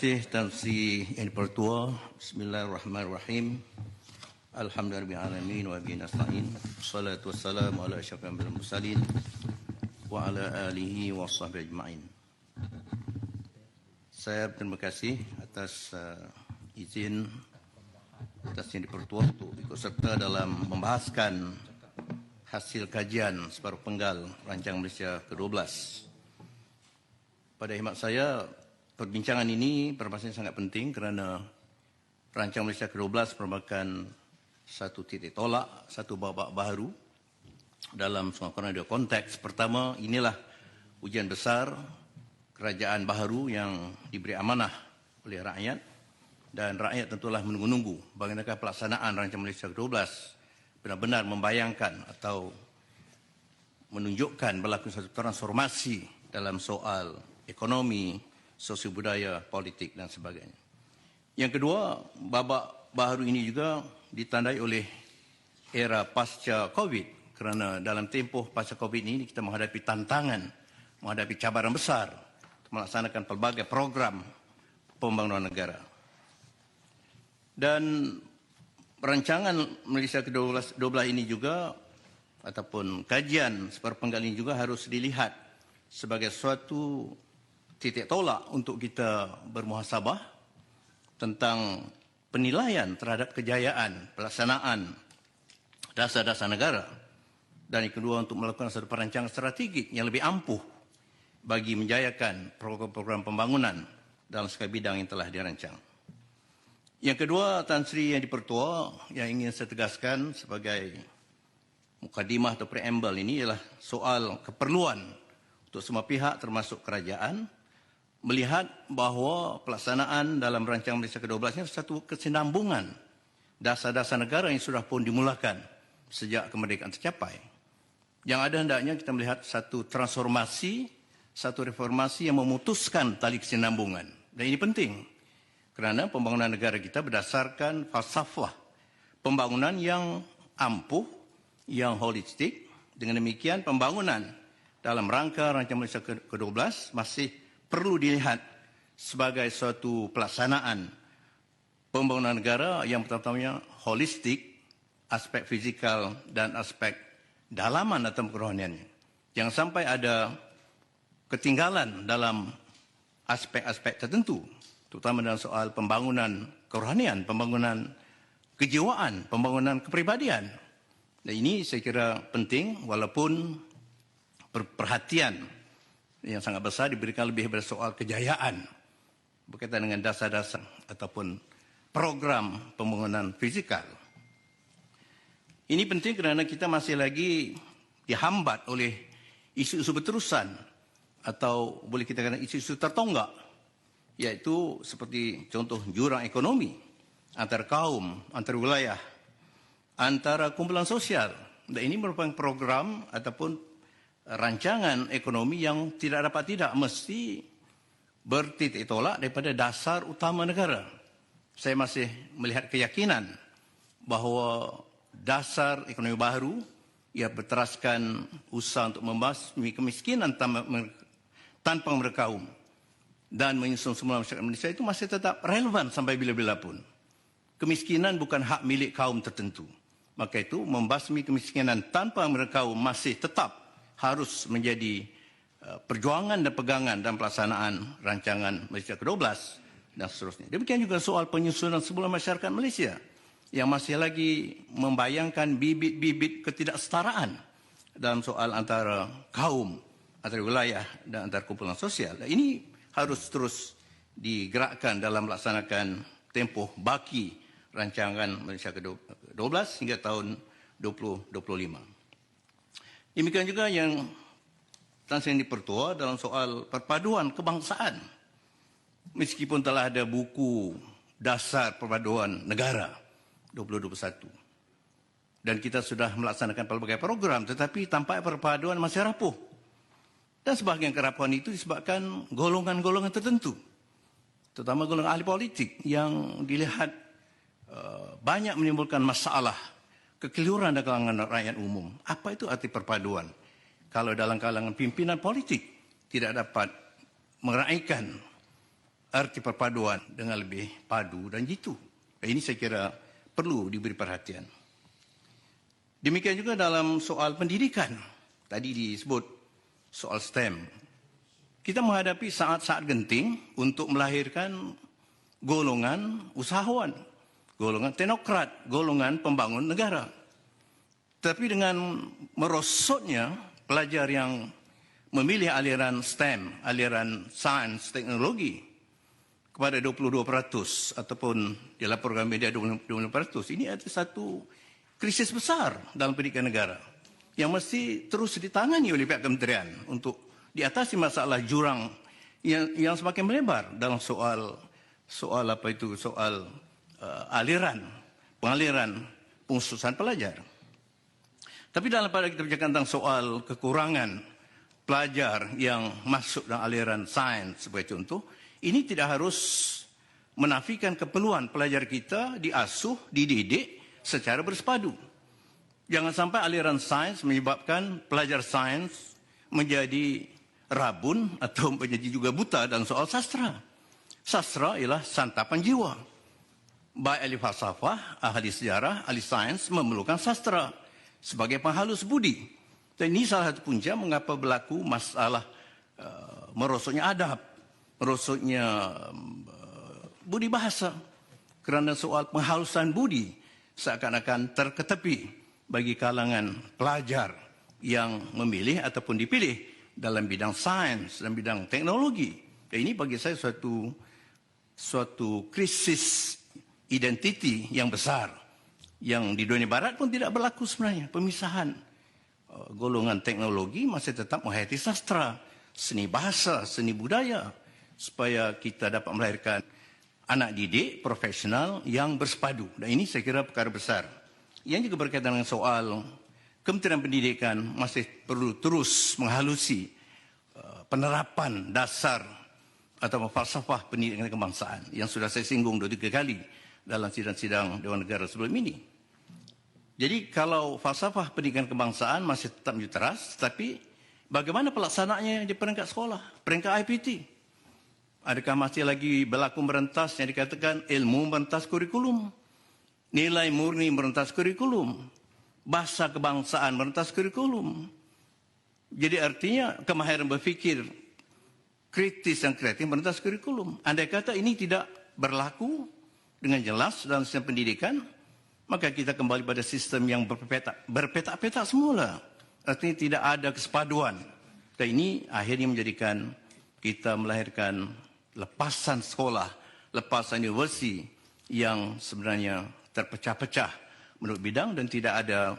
Tan Sri Yang Dipertua, Bismillahirrahmanirrahim. Alhamdulillahirrahmanirrahim wa bihi nasta'in. Wassalatu wassalamu ala asyrafil anbiya'i wal mursalin wa ala alihi wa sahbihi ajma'in. Saya berterima kasih atas izin atas Yang Dipertua untuk ikut serta dalam membahaskan hasil kajian separuh penggal Rancang Malaysia ke-12. Pada khidmat saya, perbincangan ini berpastinya sangat penting kerana Rancang Malaysia ke-12 merupakan satu titik tolak, satu babak baru dalam sekurang-kurangnya dua konteks. Pertama, inilah ujian besar kerajaan baru yang diberi amanah oleh rakyat, dan rakyat tentulah menunggu-nunggu bagaimanakah pelaksanaan Rancang Malaysia ke-12 benar-benar membayangkan atau menunjukkan berlaku satu transformasi dalam soal ekonomi, sosial budaya, politik dan sebagainya. Yang kedua, babak baru ini juga ditandai oleh era pasca COVID, kerana dalam tempoh pasca COVID ini kita menghadapi tantangan, menghadapi cabaran besar untuk melaksanakan pelbagai program pembangunan negara. Dan rancangan Malaysia ke-12 ini juga ataupun kajian separuh penggal ini juga harus dilihat sebagai suatu titik tolak untuk kita bermuhasabah tentang penilaian terhadap kejayaan pelaksanaan dasar-dasar negara, dan yang kedua untuk melakukan satu perancangan strategik yang lebih ampuh bagi menjayakan program-program pembangunan dalam segala bidang yang telah dirancang. Yang kedua, Tan Sri Yang Dipertua, yang ingin saya tegaskan sebagai mukadimah atau preamble ini ialah soal keperluan untuk semua pihak termasuk kerajaan melihat bahawa pelaksanaan dalam Rancang Malaysia ke-12 ini satu kesinambungan dasar-dasar negara yang sudah pun dimulakan sejak kemerdekaan tercapai. Yang ada hendaknya kita melihat satu transformasi, satu reformasi yang memutuskan tali kesinambungan. Dan ini penting kerana pembangunan negara kita berdasarkan falsafah pembangunan yang ampuh, yang holistik. Dengan demikian, pembangunan dalam rangka Rancang Malaysia ke-12 masih perlu dilihat sebagai suatu pelaksanaan pembangunan negara yang pertama-tamanya holistik, aspek fizikal dan aspek dalaman atau kerohaniannya. Jangan sampai ada ketinggalan dalam aspek-aspek tertentu, terutama dalam soal pembangunan kerohanian, pembangunan kejiwaan, pembangunan kepribadian. Dan ini saya kira penting, walaupun perhatian yang sangat besar diberikan lebih pada soal kejayaan berkaitan dengan dasar-dasar ataupun program pembangunan fizikal. Ini penting kerana kita masih lagi dihambat oleh isu-isu berterusan atau boleh kita katakan isu-isu tertonggak, iaitu seperti contoh jurang ekonomi antar kaum, antar wilayah, antara kumpulan sosial. Dan ini merupakan program ataupun rancangan ekonomi yang tidak dapat tidak mesti bertitik tolak daripada dasar utama negara. Saya masih melihat keyakinan bahawa dasar ekonomi baru ia berteraskan usaha untuk membasmi kemiskinan tanpa merekaum dan menyusun semula masyarakat Malaysia itu masih tetap relevan sampai bila-bila pun. Kemiskinan bukan hak milik kaum tertentu. Maka itu membasmi kemiskinan tanpa merekaum masih tetap harus menjadi perjuangan dan pegangan dalam pelaksanaan Rancangan Malaysia ke-12 dan seterusnya. Demikian juga soal penyusunan semula masyarakat Malaysia yang masih lagi membayangkan bibit-bibit ketidaksetaraan dalam soal antara kaum, antara wilayah dan antara kumpulan sosial. Dan ini harus terus digerakkan dalam melaksanakan tempoh baki Rancangan Malaysia ke-12 hingga tahun 2025. Demikian juga yang Tan Sri Yang Dipertua dalam soal perpaduan kebangsaan. Meskipun telah ada buku dasar perpaduan negara 2021 dan kita sudah melaksanakan pelbagai program, tetapi tampaknya perpaduan masih rapuh. Dan sebahagian kerapuhan itu disebabkan golongan-golongan tertentu, terutama golongan ahli politik yang dilihat banyak menimbulkan masalah, kekeliruan dalam kalangan rakyat umum. Apa itu arti perpaduan? Kalau dalam kalangan pimpinan politik tidak dapat meraihkan arti perpaduan dengan lebih padu dan jitu. Ini saya kira perlu diberi perhatian. Demikian juga dalam soal pendidikan. Tadi disebut soal STEM. Kita menghadapi saat-saat genting untuk melahirkan golongan usahawan, golongan teknokrat, golongan pembangun negara. Tapi dengan merosotnya pelajar yang memilih aliran STEM, aliran sains, teknologi, kepada 22% ataupun dilaporkan media 20%, ini ada satu krisis besar dalam pendidikan negara yang mesti terus ditangani oleh pihak kementerian untuk diatasi masalah jurang yang semakin melebar dalam soal pengaliran pengususan pelajar. Tapi dalam pada kita bicara tentang soal kekurangan pelajar yang masuk dalam aliran sains sebagai contoh, ini tidak harus menafikan keperluan pelajar kita diasuh, dididik secara bersepadu. Jangan sampai aliran sains menyebabkan pelajar sains menjadi rabun atau menjadi juga buta dalam soal sastra. Sastra ialah santapan jiwa. Baik ahli falsafah, ahli sejarah, ahli sains memerlukan sastra sebagai penghalus budi. Dan ini salah satu punca mengapa berlaku masalah merosotnya adab, merosotnya budi bahasa. Kerana soal penghalusan budi seakan-akan terketepi bagi kalangan pelajar yang memilih ataupun dipilih dalam bidang sains dan bidang teknologi. Dan ini bagi saya suatu krisis identiti yang besar yang di dunia barat pun tidak berlaku sebenarnya. Pemisahan golongan teknologi masih tetap menghayati sastra, seni bahasa, seni budaya, supaya kita dapat melahirkan anak didik profesional yang bersepadu. Dan ini saya kira perkara besar. Yang juga berkaitan dengan soal Kementerian Pendidikan masih perlu terus menghalusi penerapan dasar atau falsafah pendidikan kebangsaan yang sudah saya singgung 2-3 kali dalam sidang-sidang Dewan Negara sebelum ini. Jadi kalau falsafah pendidikan kebangsaan masih tetap teras, tapi bagaimana pelaksanaannya di peringkat sekolah, peringkat IPT? Adakah masih lagi berlaku merentas yang dikatakan ilmu merentas kurikulum, nilai murni merentas kurikulum, bahasa kebangsaan merentas kurikulum? Jadi artinya kemahiran berfikir kritis dan kreatif merentas kurikulum. Andai kata ini tidak berlaku dengan jelas dalam sistem pendidikan, maka kita kembali pada sistem yang berpetak-petak semula. Artinya tidak ada kesepaduan. Dan ini akhirnya menjadikan kita melahirkan lepasan sekolah, lepasan universiti yang sebenarnya terpecah-pecah menurut bidang dan tidak ada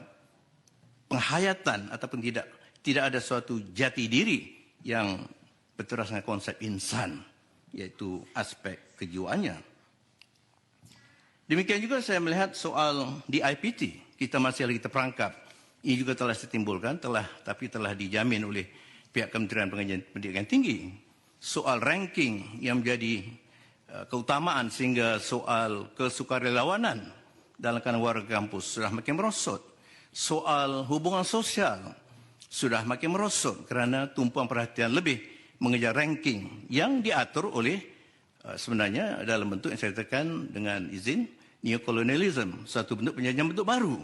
penghayatan ataupun tidak ada suatu jati diri yang berteras dengan konsep insan, yaitu aspek kejiwaannya. Demikian juga saya melihat soal di IPT, kita masih lagi terperangkap. Ini juga telah ditimbulkan, tapi telah dijamin oleh pihak Kementerian Pendidikan Tinggi. Soal ranking yang menjadi keutamaan sehingga soal kesukarelawanan dalam kalangan warga kampus sudah makin merosot. Soal hubungan sosial sudah makin merosot kerana tumpuan perhatian lebih mengejar ranking yang diatur oleh sebenarnya dalam bentuk yang saya katakan dengan izin neokolonialism, satu bentuk penjajahan bentuk baru.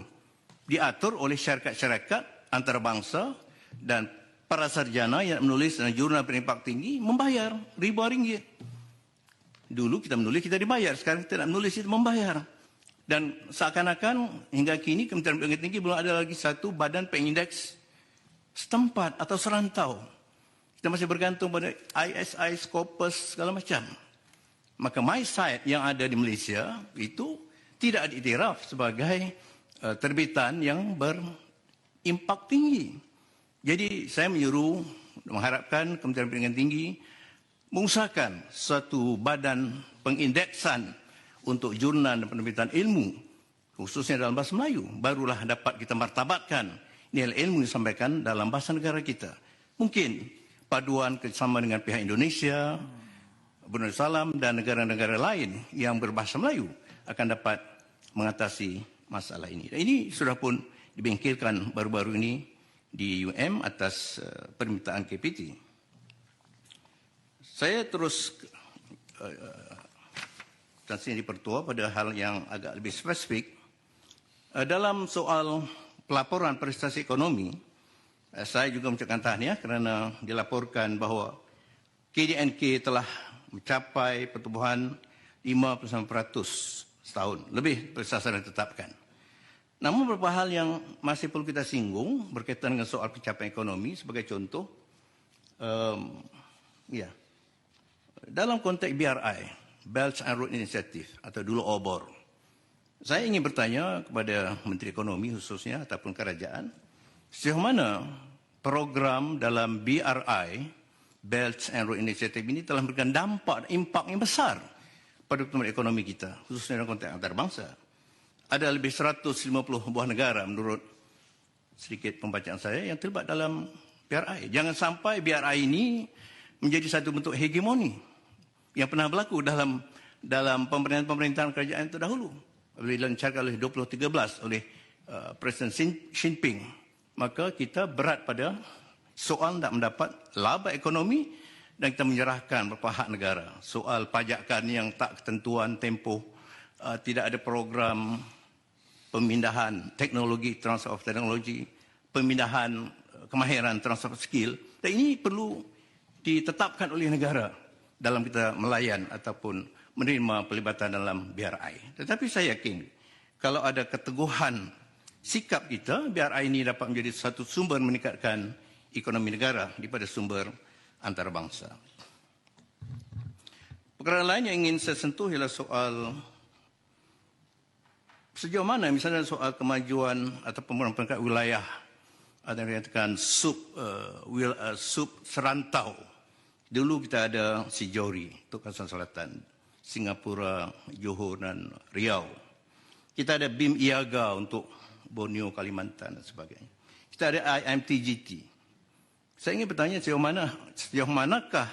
Diatur oleh syarikat antarabangsa dan para sarjana yang menulis dalam jurnal berimpak tinggi membayar ribuan ringgit. Dulu kita menulis, kita dibayar. Sekarang kita tidak menulis, kita membayar. Dan seakan-akan hingga kini Kementerian Pendidikan Tinggi belum ada lagi satu badan pengindeks setempat atau serantau. Kita masih bergantung pada ISI, Scopus, segala macam. Maka MySite yang ada di Malaysia itu tidak diiktiraf sebagai terbitan yang berimpak tinggi. Jadi saya mengharapkan Kementerian Pendidikan Tinggi mengusahakan suatu badan pengindeksan untuk jurnal dan penerbitan ilmu, khususnya dalam bahasa Melayu. Barulah dapat kita martabatkan nilai ilmu yang disampaikan dalam bahasa negara kita. Mungkin paduan kerjasama dengan pihak Indonesia, Brunei Darussalam dan negara-negara lain yang berbahasa Melayu akan dapat mengatasi masalah ini. Dan ini sudah pun dibengkelkan baru-baru ini di UM atas permintaan KPT. Saya terus Tan Sri Pertua pada hal yang agak lebih spesifik. Dalam soal pelaporan prestasi ekonomi, saya juga mengucapkan tahniah kerana dilaporkan bahawa KDNK telah mencapai pertumbuhan 59% setahun, lebih dari sasaran ditetapkan. Namun beberapa hal yang masih perlu kita singgung berkaitan dengan soal pencapaian ekonomi sebagai contoh, dalam konteks BRI, Belt and Road Initiative atau dulu OBOR, saya ingin bertanya kepada Menteri Ekonomi khususnya ataupun kerajaan, sejauh mana program dalam BRI, Belt and Road Initiative ini telah memberikan dampak, impak yang besar pada pertumbuhan ekonomi kita, khususnya dalam konteks antarabangsa. Ada lebih 150 buah negara menurut sedikit pembacaan saya yang terlibat dalam BRI. Jangan sampai BRI ini menjadi satu bentuk hegemoni yang pernah berlaku dalam pemerintahan kerajaan terdahulu. Apabila dilancarkan oleh 2013 oleh Presiden Xi Jinping, maka kita berat pada soal nak mendapat laba ekonomi dan kita menyerahkan beberapa hak negara. Soal pajakan yang tak ketentuan tempoh, tidak ada program pemindahan teknologi, transfer of technology, pemindahan kemahiran, transfer of skill. Dan ini perlu ditetapkan oleh negara dalam kita melayan ataupun menerima pelibatan dalam BRI. Tetapi saya yakin kalau ada keteguhan sikap kita, BRI ini dapat menjadi satu sumber meningkatkan ekonomi negara daripada sumber antarabangsa. Perkara lain yang ingin saya sentuh ialah soal sejauh mana misalnya soal kemajuan atau pembangunan peringkat wilayah ada yang dikatakan sub serantau. Dulu kita ada Sijori, untuk kawasan selatan, Singapura, Johor dan Riau. Kita ada BIM Iaga untuk Borneo, Kalimantan dan sebagainya. Kita ada IMTGT. Saya ingin bertanya sejauh manakah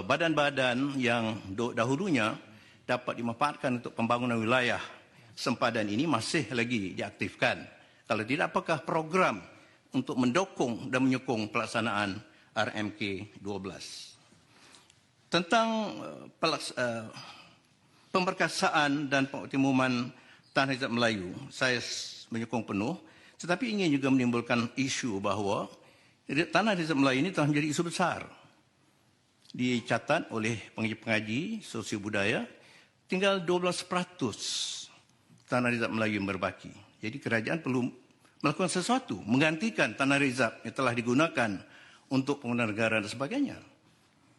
badan-badan yang dahulunya dapat dimanfaatkan untuk pembangunan wilayah sempadan ini masih lagi diaktifkan. Kalau tidak, apakah program untuk mendukung dan menyokong pelaksanaan RMK 12? Tentang pemberkasaan dan pengoptimuman Tanah Rizab Melayu, saya menyokong penuh, tetapi ingin juga menimbulkan isu bahawa Tanah Rizab Melayu ini telah menjadi isu besar. Dicatat oleh pengaji-pengaji sosio budaya, tinggal 12% Tanah Rizab Melayu yang berbaki. Jadi kerajaan perlu melakukan sesuatu, menggantikan Tanah Rizab yang telah digunakan untuk penggunaan negara dan sebagainya.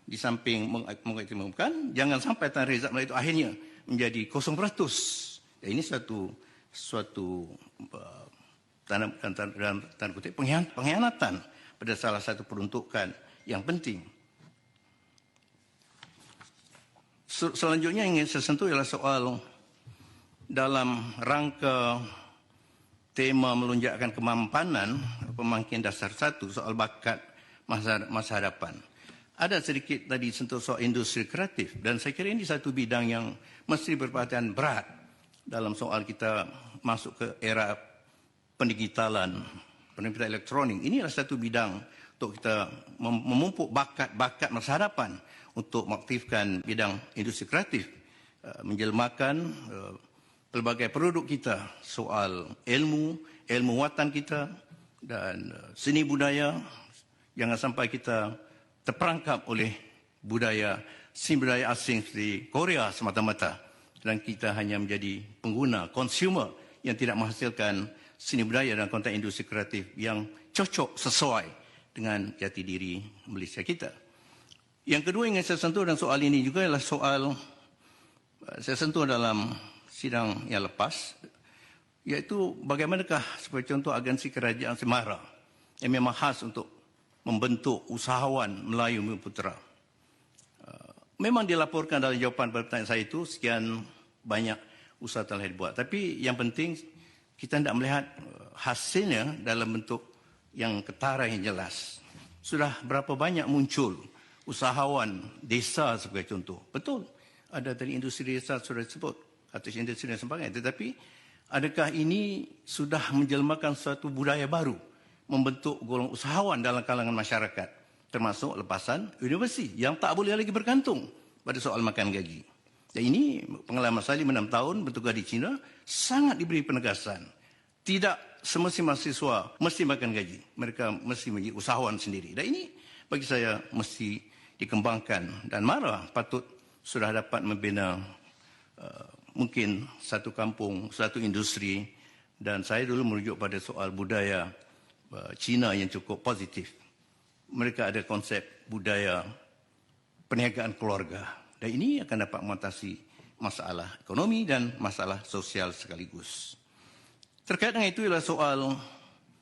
Di samping mengoptimalkan, jangan sampai Tanah Rizab Melayu itu akhirnya menjadi 0%. Ya, ini suatu tanda kutip pengkhianatan pada salah satu peruntukan yang penting. Selanjutnya yang ingin saya sentuh ialah soal dalam rangka tema melonjakkan kemampanan pemangkin dasar 1 soal bakat masa hadapan. Ada sedikit tadi sentuh soal industri kreatif dan saya kira ini satu bidang yang mesti berperhatian berat dalam soal kita masuk ke era pendigitalan, pendidikan elektronik. Inilah satu bidang untuk kita memupuk bakat masa hadapan untuk mengaktifkan bidang industri kreatif, menjelmakan pelbagai produk kita, soal ilmu watan kita dan seni budaya. Jangan sampai kita terperangkap oleh seni budaya asing seperti Korea semata-mata dan kita hanya menjadi pengguna, consumer yang tidak menghasilkan seni budaya dan konteks industri kreatif yang cocok sesuai dengan jati diri Malaysia kita. Yang kedua yang saya sentuh dan soal ini juga adalah soal saya sentuh dalam sidang yang lepas, iaitu bagaimanakah sebagai contoh agensi kerajaan Semara yang memang khas untuk membentuk usahawan Melayu Bumiputera. Memang dilaporkan dalam jawapan pertanyaan saya itu sekian banyak usaha telah dibuat. Tapi yang penting kita tidak melihat hasilnya dalam bentuk yang ketara yang jelas. Sudah berapa banyak muncul usahawan desa sebagai contoh. Betul, ada tadi industri desa sudah disebut, artis industri dan sebagainya. Tetapi adakah ini sudah menjelmakan suatu budaya baru, membentuk golongan usahawan dalam kalangan masyarakat, termasuk lepasan universiti yang tak boleh lagi bergantung pada soal makan gaji. Dan ini pengalaman saya 5-6 tahun bertugas di China, sangat diberi penegasan. Tidak semestinya mahasiswa mesti makan gaji. Mereka mesti menjadi usahawan sendiri. Dan ini bagi saya mesti dikembangkan. Dan mara patut sudah dapat membina mungkin satu kampung, satu industri. Dan saya dulu merujuk pada soal budaya China yang cukup positif. Mereka ada konsep budaya perniagaan keluarga. Dan ini akan dapat mengatasi masalah ekonomi dan masalah sosial sekaligus. Terkait dengan itu ialah soal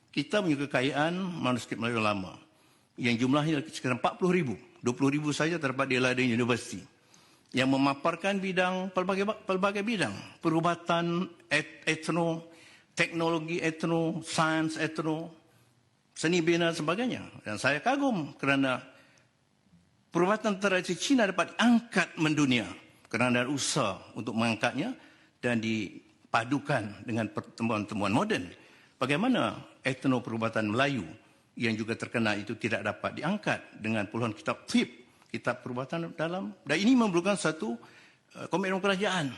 kita punya kekayaan manuskrip Melayu lama yang jumlahnya sekitar 40,000. 20,000 saja terdapat di Leiden University yang memaparkan pelbagai bidang. Perubatan etno, teknologi etno, sains etno, seni bina dan sebagainya. Dan saya kagum kerana perubatan tradisi Cina dapat diangkat mendunia kerana ada usaha untuk mengangkatnya dan dipadukan dengan pertemuan-pertemuan moden. Bagaimana etno perubatan Melayu yang juga terkena itu tidak dapat diangkat dengan puluhan kitab tip, kitab perubatan dalam. Dan ini memerlukan satu komitmen kerajaan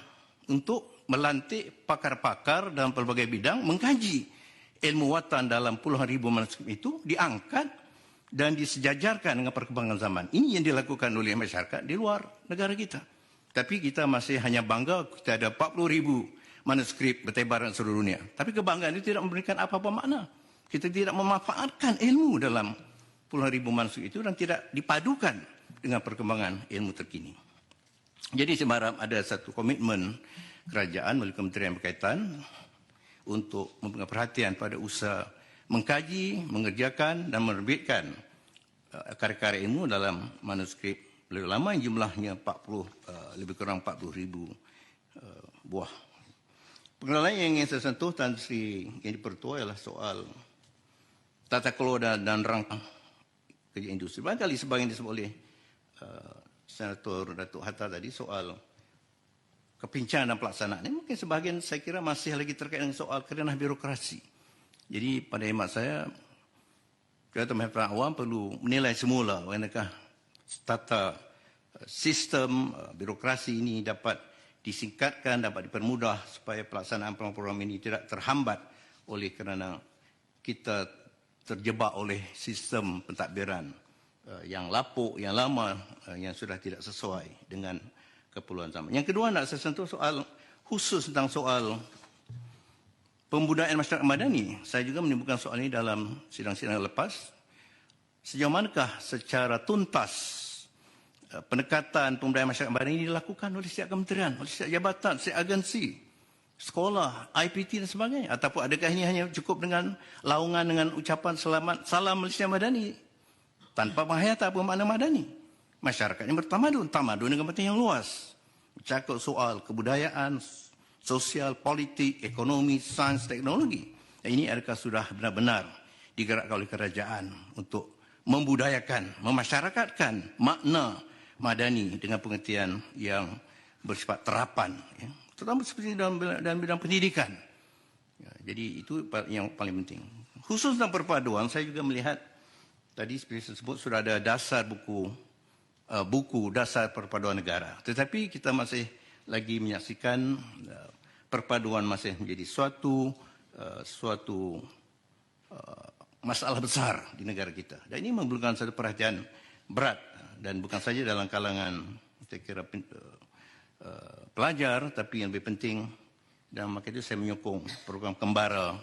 untuk melantik pakar-pakar dalam pelbagai bidang, mengkaji ilmu watan dalam puluhan ribu manuskrip itu, diangkat dan disejajarkan dengan perkembangan zaman. Ini yang dilakukan oleh masyarakat di luar negara kita. Tapi kita masih hanya bangga kita ada 40,000 manuskrip bertebaran seluruh dunia. Tapi kebanggaan itu tidak memberikan apa-apa makna. Kita tidak memanfaatkan ilmu dalam puluhan ribu manuskrip itu dan tidak dipadukan dengan perkembangan ilmu terkini. Jadi saya harap ada satu komitmen kerajaan melalui kementerian berkaitan untuk memberi perhatian pada usaha mengkaji, mengerjakan dan menerbitkan karya-karya ilmu dalam manuskrip Melayu lama yang jumlahnya lebih kurang 40,000 buah. Pengenalan yang ingin saya sentuh Tan Sri yang dipertua ialah soal tata kelola dan rangka kerja industri. Barangkali sebagian disebut oleh Senator Datuk Hatta tadi soal kepincangan dan pelaksanaan. Ini mungkin sebahagian saya kira masih lagi terkait dengan soal kerenah birokrasi. Jadi pada hemat saya, Ketua Mahkamah Awam perlu menilai semula bagaimanakah tata sistem birokrasi ini dapat disingkatkan, dapat dipermudah supaya pelaksanaan program ini tidak terhambat oleh kerana kita terjebak oleh sistem pentadbiran yang lapuk, yang lama, yang sudah tidak sesuai dengan keperluan zaman. Yang kedua nak saya sentuh soal khusus tentang soal pembudayaan masyarakat madani. Saya juga menimbulkan soal ini dalam sidang-sidang lepas. Sejauh manakah secara tuntas pendekatan pembudayaan masyarakat madani dilakukan oleh setiap kementerian, oleh setiap jabatan, setiap agensi, sekolah, IPT dan sebagainya? Ataupun adakah ini hanya cukup dengan laungan dengan ucapan selamat salam Malaysia Madani tanpa menghayati apa makna madani? Masyarakat yang bertamadun, tamadun dengan penting yang luas. Bercakap soal kebudayaan, sosial, politik, ekonomi, sains, teknologi. Dan ini adakah sudah benar-benar digerakkan oleh kerajaan untuk membudayakan, memasyarakatkan makna madani dengan pengertian yang bersifat terapan. Ya. Terutama seperti dalam bidang pendidikan. Ya, jadi itu yang paling penting. Khusus tentang perpaduan, saya juga melihat tadi seperti saya sebut sudah ada dasar buku dasar perpaduan negara. Tetapi kita masih lagi menyaksikan perpaduan masih menjadi suatu masalah besar di negara kita. Dan ini memerlukan satu perhatian berat dan bukan saja dalam kalangan saya kira pelajar, tapi yang lebih penting dan maka itu saya menyokong program kembara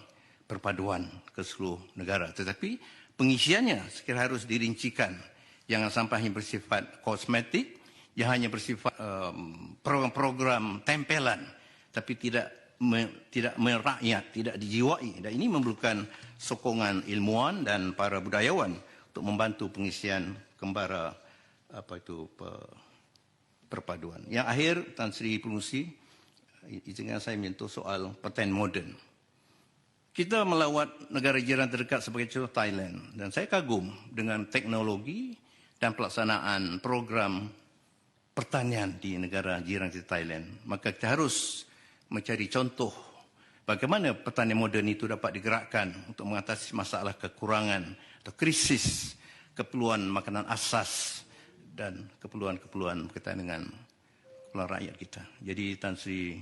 perpaduan ke seluruh negara. Tetapi pengisiannya sekiranya harus dirincikan. Jangan sampai hanya bersifat kosmetik, yang hanya bersifat program-program tempelan, tapi tidak merakyat, tidak dijiwai. Dan ini memerlukan sokongan ilmuwan dan para budayawan untuk membantu pengisian kembara perpaduan. Yang akhir, Tan Sri Pengerusi, izinkan saya menyentuh soal paten moden. Kita melawat negara jiran terdekat sebagai contoh Thailand. Dan saya kagum dengan teknologi dan pelaksanaan program pertanian di negara jiran kita Thailand. Maka kita harus mencari contoh bagaimana pertanian moden itu dapat digerakkan untuk mengatasi masalah kekurangan atau krisis keperluan makanan asas dan keperluan-keperluan berkaitan dengan keperluan rakyat kita. Jadi Tan Sri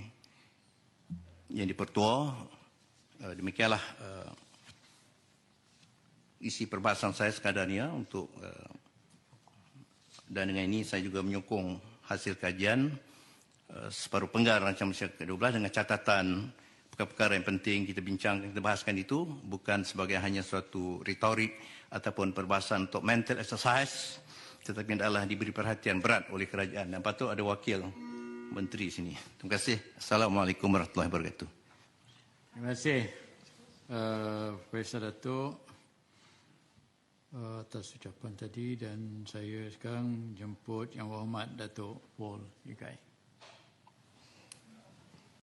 Yang di-Pertua, demikianlah isi perbahasan saya sekadar untuk dan dengan ini saya juga menyokong hasil kajian separuh penggar rancangan Malaysia ke-12 dengan catatan perkara-perkara yang penting kita bincangkan, kita bahaskan itu bukan sebagai hanya suatu retorik ataupun perbahasan untuk mental exercise, tetapi adalah diberi perhatian berat oleh kerajaan dan patut ada wakil menteri sini. Terima kasih. Assalamualaikum warahmatullahi wabarakatuh. Terima kasih Profesor Datuk atas ucapan tadi, dan saya sekarang jemput Yang Berhormat Datuk Paul Yukai.